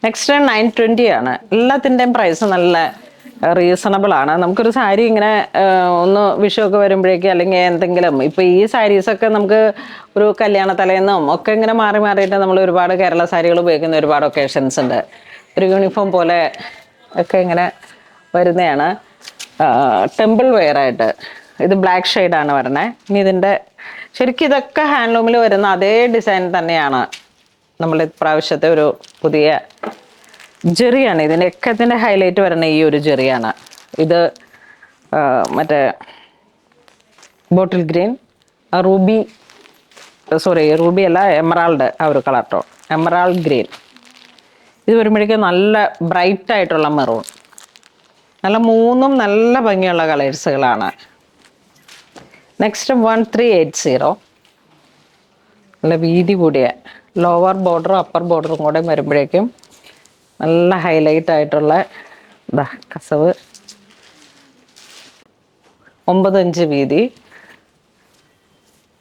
Next 920 ആണ്. എല്ലാത്തിൻ്റെയും price നല്ല റീസണബിൾ ആണ്. നമുക്കൊരു സാരി ഇങ്ങനെ ഒന്ന് വിഷുവൊക്കെ വരുമ്പോഴേക്കും അല്ലെങ്കിൽ എന്തെങ്കിലും ഇപ്പോൾ ഈ സാരീസൊക്കെ നമുക്ക് ഒരു കല്യാണ തലേന്നും ഒക്കെ ഇങ്ങനെ മാറി മാറിയിട്ട് നമ്മൾ ഒരുപാട് കേരള സാരികൾ ഉപയോഗിക്കുന്ന ഒരുപാട് ഒക്കേഷൻസ് ഉണ്ട്. ഒരു യൂണിഫോം പോലെ ഒക്കെ ഇങ്ങനെ വരുന്നതാണ്. ടെമ്പിൾ വെയർ ആയിട്ട് ഇത് ബ്ലാക്ക് ഷെയ്ഡാണ് വരണേ. ഇനി ഇതിൻ്റെ ശരിക്കും ഇതൊക്കെ ഹാൻഡ്ലൂമിൽ വരുന്ന അതേ ഡിസൈൻ തന്നെയാണ് നമ്മൾ ഇപ്രാവശ്യത്തെ ഒരു പുതിയ ജെറിയാണ്. ഇതിൻ്റെ ഹൈലൈറ്റ് വരുന്ന ഈ ഒരു ജെറിയാണ്. ഇത് മറ്റേ ബോട്ടിൽ ഗ്രീൻ, റൂബി, റൂബി അല്ല, എമറാൾഡ്, ആ ഒരു കളർ ടോൺ, എമറാൾഡ് ഗ്രീൻ. ഇത് വരുമ്പോഴേക്കും നല്ല ബ്രൈറ്റ് ആയിട്ടുള്ള മെറൂൺ. നല്ല മൂന്നും നല്ല ഭംഗിയുള്ള കളേഴ്സുകളാണ്. നെക്സ്റ്റ് 1380, നല്ല വീതി കൂടിയ ലോവർ ബോർഡറും അപ്പർ ബോർഡറും കൂടെ വരുമ്പോഴേക്കും നല്ല ഹൈലൈറ്റ് ആയിട്ടുള്ള കസവ്. 9 ഇഞ്ച് വീതി,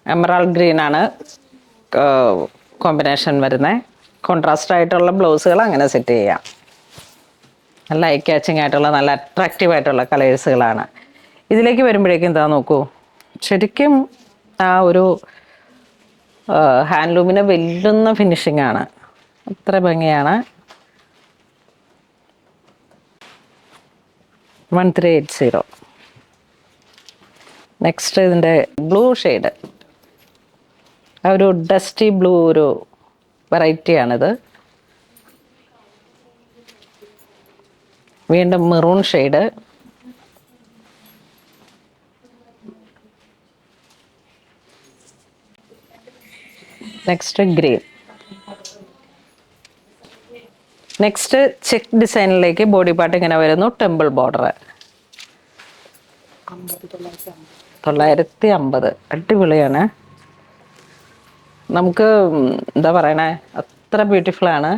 എമറാൾഡ് ഗ്രീൻ ആണ് കോമ്പിനേഷൻ വരുന്നത്. കോൺട്രാസ്റ്റ് ആയിട്ടുള്ള ബ്ലൗസുകൾ അങ്ങനെ സെറ്റ് ചെയ്യാം. നല്ല ഐ ക്യാച്ചിങ് ആയിട്ടുള്ള നല്ല അട്രാക്റ്റീവ് ആയിട്ടുള്ള കളേഴ്സുകളാണ്. ഇതിലേക്ക് വരുമ്പോഴേക്കും എന്താ നോക്കൂ, ശരിക്കും ആ ഒരു ഹാൻഡ്ലൂമിനെ വെല്ലുന്ന ഫിനിഷിംഗ് ആണ്. അത്ര ഭംഗിയാണ്. 1380. നെക്സ്റ്റ് ഇതിൻ്റെ ബ്ലൂ ഷെയ്ഡ്, ആ ഒരു ഡസ്റ്റി ബ്ലൂ ഒരു വെറൈറ്റിയാണിത്. വീണ്ടും maroon shade, next green. Next check ഡിസൈനിലേക്ക് ബോഡി പാർട്ട് ഇങ്ങനെ വരുന്നു. Temple border 950. അടിപൊളിയാണ്. നമുക്ക് എന്താ പറയണേ, അത്ര ബ്യൂട്ടിഫുള്ളാണ്.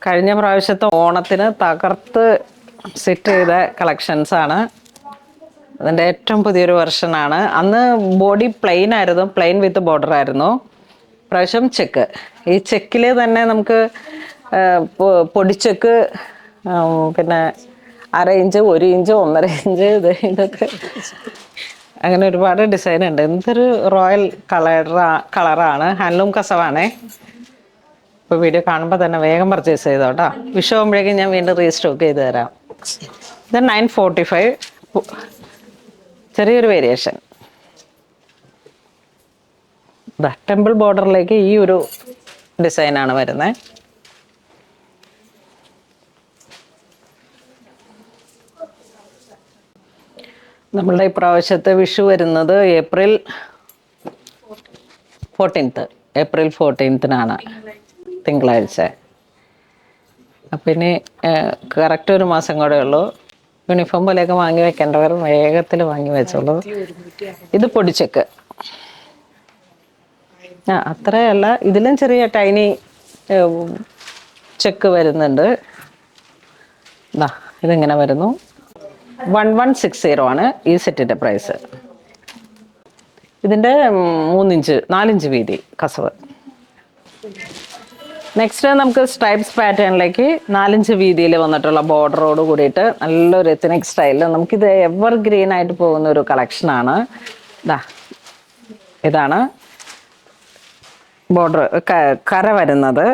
കഴിഞ്ഞ പ്രാവശ്യത്തെ ഓണത്തിന് തകർത്ത് സെറ്റ് ചെയ്ത കളക്ഷൻസാണ്. അതിൻ്റെ ഏറ്റവും പുതിയൊരു വെർഷനാണ്. അന്ന് ബോഡി പ്ലെയിൻ ആയിരുന്നു, പ്ലെയിൻ വിത്ത് ബോർഡർ ആയിരുന്നു. പ്രാവശ്യം ചെക്ക്. ഈ ചെക്കിൽ തന്നെ നമുക്ക് പൊടിച്ചെക്ക്, പിന്നെ 1/2 ഇഞ്ച്, 1 ഇഞ്ച്, 1.5 ഇഞ്ച്, ഇതൊക്കെ അങ്ങനെ ഒരുപാട് ഡിസൈൻ ഉണ്ട്. എന്തൊരു റോയൽ കളറാണ്. ഹാൻഡ്ലൂം കസവാണേ. ഇപ്പോൾ വീഡിയോ കാണുമ്പോൾ തന്നെ വേഗം പർച്ചേസ് ചെയ്തോ കേട്ടോ. വിഷു ആകുമ്പോഴേക്കും ഞാൻ വീണ്ടും റീസ്റ്റോക്ക് ചെയ്ത് തരാം. ഇത് 945, ചെറിയൊരു വേരിയേഷൻ. ടെമ്പിൾ ബോർഡറിലേക്ക് ഈ ഒരു ഡിസൈനാണ് വരുന്നത്. നമ്മളുടെ ഇപ്രാവശ്യത്തെ വിഷു വരുന്നത് ഏപ്രിൽ 14-ാണ്, തിങ്കളാഴ്ച. അപ്പം ഇനി കറക്റ്റ് ഒരു മാസം കൂടെ ഉള്ളൂ. യൂണിഫോം പോലെയൊക്കെ വാങ്ങി വെക്കേണ്ടവർ വേഗത്തിൽ വാങ്ങി വെച്ചോളൂ. ഇത് പൊടിച്ചെക്ക്. അത്രയല്ല, ഇതിലും ചെറിയ ടൈനി ചെക്ക് വരുന്നുണ്ട്. ഇതിങ്ങനെ വരുന്നു. 1160 ആണ് ഈ സെറ്റിൻ്റെ പ്രൈസ്. ഇതിൻ്റെ 4 ഇഞ്ച് വീതി കസവ്. നെക്സ്റ്റ് നമുക്ക് സ്ട്രൈപ്സ് പാറ്റേണിലേക്ക് 4 ഇഞ്ച് വീതിയിൽ വന്നിട്ടുള്ള ബോർഡറോട് കൂടിയിട്ട് നല്ലൊരു എത്നിക് സ്റ്റൈലിൽ നമുക്കിത് എവർ ഗ്രീൻ ആയിട്ട് പോകുന്ന ഒരു കളക്ഷനാണ്. ഇതാണ് ബോർഡർ, കര വരുന്നത്,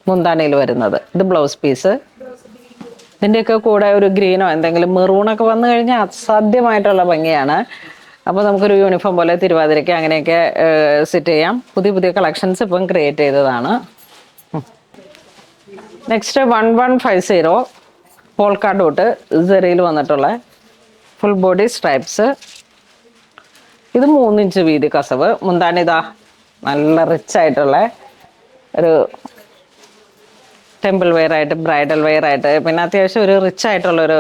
മുന്താണിയിൽ വരുന്നത്. ഇത് ബ്ലൗസ് പീസ്. ഇതിൻ്റെയൊക്കെ കൂടെ ഒരു ഗ്രീനോ എന്തെങ്കിലും മെറൂണൊക്കെ വന്നു കഴിഞ്ഞാൽ അസാധ്യമായിട്ടുള്ള ഭംഗിയാണ്. അപ്പോൾ നമുക്കൊരു യൂണിഫോം പോലെ തിരുവാതിരയ്ക്ക് അങ്ങനെയൊക്കെ സെറ്റ് ചെയ്യാം. പുതിയ പുതിയ കളക്ഷൻസ് ഇപ്പം ക്രിയേറ്റ് ചെയ്തതാണ്. നെക്സ്റ്റ് 1150, പോൾക്കാ ഡോട്ട് സെറിയിൽ വന്നിട്ടുള്ള ഫുൾ ബോഡി സ്ട്രൈപ്സ്. ഇത് 3 ഇഞ്ച് വീതി കസവ്. മുന്താണിതാ നല്ല റിച്ച് ആയിട്ടുള്ള ഒരു ടെമ്പിൾ വെയർ ആയിട്ട്, ബ്രൈഡൽ വെയർ ആയിട്ട്, പിന്നെ അത്യാവശ്യം ഒരു റിച്ച് ആയിട്ടുള്ളൊരു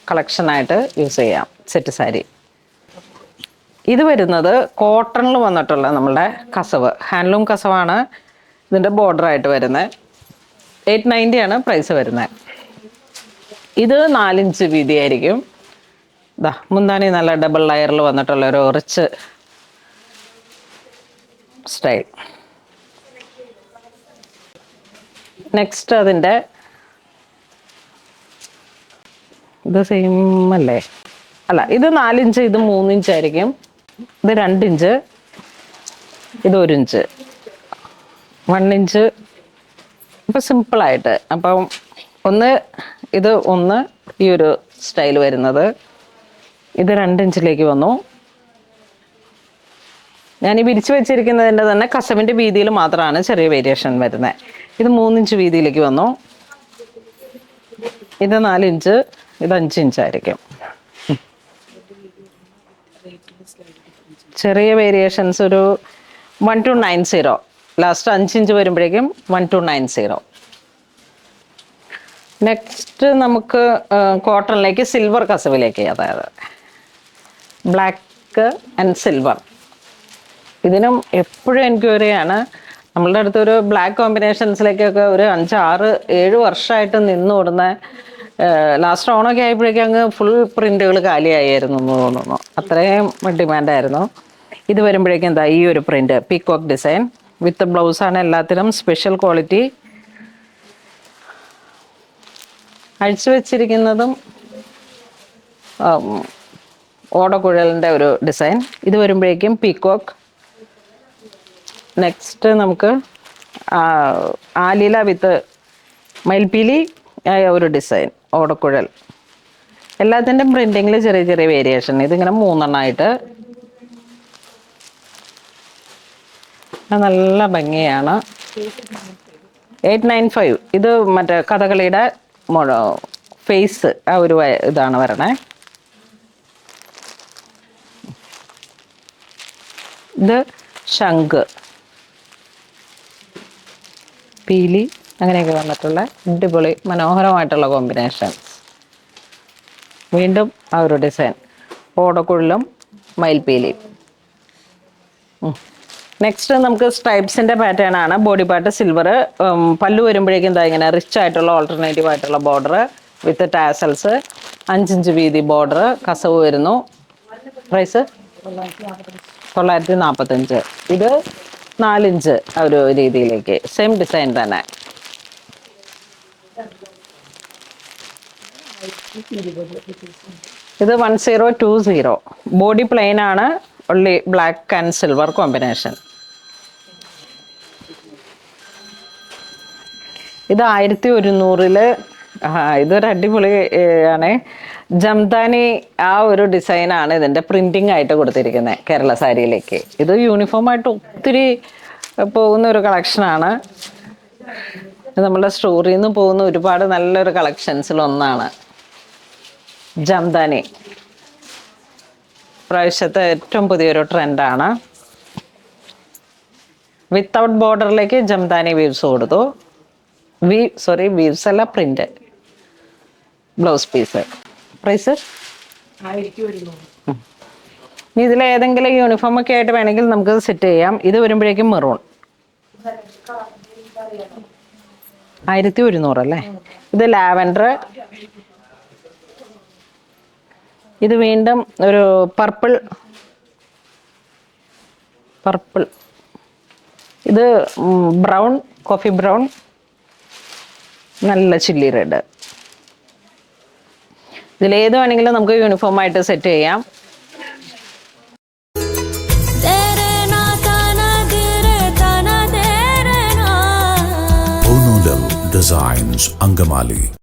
കളക്ഷനായിട്ട് യൂസ് ചെയ്യാം സെറ്റ് സാരി. ഇത് വരുന്നത് കോട്ടണിൽ വന്നിട്ടുള്ള നമ്മളുടെ കസവ്, ഹാൻഡ്ലൂം കസവാണ്. ഇതിൻ്റെ ബോർഡറായിട്ട് വരുന്നത്. 890 ആണ് പ്രൈസ് വരുന്നത്. ഇത് 4 ഇഞ്ച് വീതിയായിരിക്കും. മുന്താണി നല്ല ഡബിൾ ലെയറിൽ വന്നിട്ടുള്ള ഒരു റിച്ച് സ്റ്റൈൽ. നെക്സ്റ്റ് അതിൻ്റെ ഇത് സെയിം അല്ലേ? അല്ല, ഇത് 4 ഇഞ്ച്, ഇത് 3 ഇഞ്ച് ആയിരിക്കും. ഇത് 2 ഇഞ്ച്, ഇത് 1 ഇഞ്ച്, 1 ഇഞ്ച്. ഇപ്പം സിമ്പിളായിട്ട് അപ്പം ഒന്ന് ഈ ഒരു സ്റ്റൈൽ വരുന്നത്, ഇത് 2 ഇഞ്ചിലേക്ക് വന്നു. ഞാൻ ഈ വിരിച്ചു വെച്ചിരിക്കുന്നതിൻ്റെ തന്നെ കസവിൻ്റെ വീതിയിൽ മാത്രമാണ് ചെറിയ വേരിയേഷൻ വരുന്നത്. ഇത് 3 ഇഞ്ച് വീതിയിലേക്ക് വന്നു. ഇത് 4 ഇഞ്ച്, ഇത് 5 ഇഞ്ചായിരിക്കും. ചെറിയ വേരിയേഷൻസ് ഒരു 1290. ലാസ്റ്റ് 5 ഇഞ്ച് വരുമ്പോഴേക്കും 1290. നെക്സ്റ്റ് നമുക്ക് കോട്ടണിലേക്ക് സിൽവർ കസവിലേക്ക്, അതായത് ബ്ലാക്ക് ആൻഡ് സിൽവർ. ഇതിനും എപ്പോഴും എൻക്വയറിയാണ്. നമ്മളുടെ അടുത്തൊരു ബ്ലാക്ക് കോമ്പിനേഷൻസിലേക്കൊക്കെ ഒരു 5, 6, 7 വർഷമായിട്ട് നിന്നോടുന്ന, ലാസ്റ്റ് ഓണൊക്കെ ആയപ്പോഴേക്കും അങ്ങ് ഫുൾ പ്രിന്റുകൾ കാലിയായിരുന്നു എന്ന് തോന്നുന്നു. അത്രയും ഡിമാൻഡായിരുന്നു. ഇത് വരുമ്പോഴേക്കും എന്താ ഈ ഒരു പ്രിന്റ് പീകോക്ക് ഡിസൈൻ വിത്ത് ബ്ലൗസാണ്. എല്ലാത്തിനും സ്പെഷ്യൽ ക്വാളിറ്റി. അഴിച്ചു വെച്ചിരിക്കുന്നതും ഓടക്കുഴലിൻ്റെ ഒരു ഡിസൈൻ. ഇത് വരുമ്പോഴേക്കും പീകോക്ക്. നെക്സ്റ്റ് നമുക്ക് ആലില വിത്ത് മയിൽപ്പീലി ആയ ഒരു ഡിസൈൻ ഓടക്കുഴൽ. എല്ലാത്തിൻ്റെയും പ്രിൻറ്റിങ്ങിൽ ചെറിയ ചെറിയ വേരിയേഷൻ. ഇതിങ്ങനെ 3 എണ്ണമായിട്ട് നല്ല ഭംഗിയാണ്. 895. ഇത് മറ്റേ കഥകളിയുടെ ഫേസ് ആ ഒരു ഇതാണ് വരണേ. ഇത് ശംഖ്, പീലി, അങ്ങനെയൊക്കെ വന്നിട്ടുള്ള അടിപൊളി മനോഹരമായിട്ടുള്ള കോമ്പിനേഷൻസ്. വീണ്ടും ആ ഒരു ഡിസൈൻ ഓടക്കുഴലും മയിൽപ്പീലിയും. നെക്സ്റ്റ് നമുക്ക് സ്ട്രൈപ്സിൻ്റെ പാറ്റേൺ ആണ്. ബോഡി പാർട്ട് സിൽവർ, പല്ലു വരുമ്പോഴേക്കും എന്താ ഇങ്ങനെ റിച്ച് ആയിട്ടുള്ള ഓൾട്ടർനേറ്റീവ് ആയിട്ടുള്ള ബോർഡർ വിത്ത് ടാസൽസ്, 5 ഇഞ്ച് വീതി ബോർഡർ, കസവ് വരുന്നു. പ്രൈസ് 945. ഇത് 4 ഇഞ്ച് ആ ഒരു രീതിയിലേക്ക് സെയിം ഡിസൈൻ തന്നെ. ഇത് 1020. ബോഡി പ്ലെയിൻ ആണ്, only black and silver combination. ഇത് 1100. ഇതൊരു അടിപൊളി ആണ്. ജംദാനി ആ ഒരു ഡിസൈനാണ് ഇതിൻ്റെ പ്രിൻറ്റിങ് ആയിട്ട് കൊടുത്തിരിക്കുന്നത് കേരള സാരിയിലേക്ക്. ഇത് യൂണിഫോമായിട്ട് ഒത്തിരി പോകുന്ന ഒരു കളക്ഷനാണ്. നമ്മളുടെ സ്റ്റോറിൽ നിന്ന് പോകുന്ന ഒരുപാട് നല്ലൊരു കളക്ഷൻസിലൊന്നാണ് ജംദാനി. പ്രാവശ്യത്തെ ഏറ്റവും പുതിയൊരു ട്രെൻഡാണ്. വിത്തൗട്ട് ബോർഡറിലേക്ക് ജംദാനി വീവ്സ് കൊടുത്തു. വീവ്സ് അല്ല, പ്രിന്റ്. Blouse piece. പ്രൈസ് 1100. ഇതിലേതെങ്കിലും യൂണിഫോം ഒക്കെ ആയിട്ട് വേണമെങ്കിൽ നമുക്ക് സെറ്റ് ചെയ്യാം. ഇത് വരുമ്പോഴേക്കും മെറൂൺ 1100 അല്ലേ. ഇത് ലാവൻഡർ. ഇത് വീണ്ടും ഒരു പർപ്പിൾ. ഇത് ബ്രൗൺ, കോഫി ബ്രൗൺ, നല്ല ചില്ലി റെഡ്. ഇതിലേത് വേണമെങ്കിലും നമുക്ക് യൂണിഫോം ആയിട്ട് സെറ്റ് ചെയ്യാം. Designs Angamali.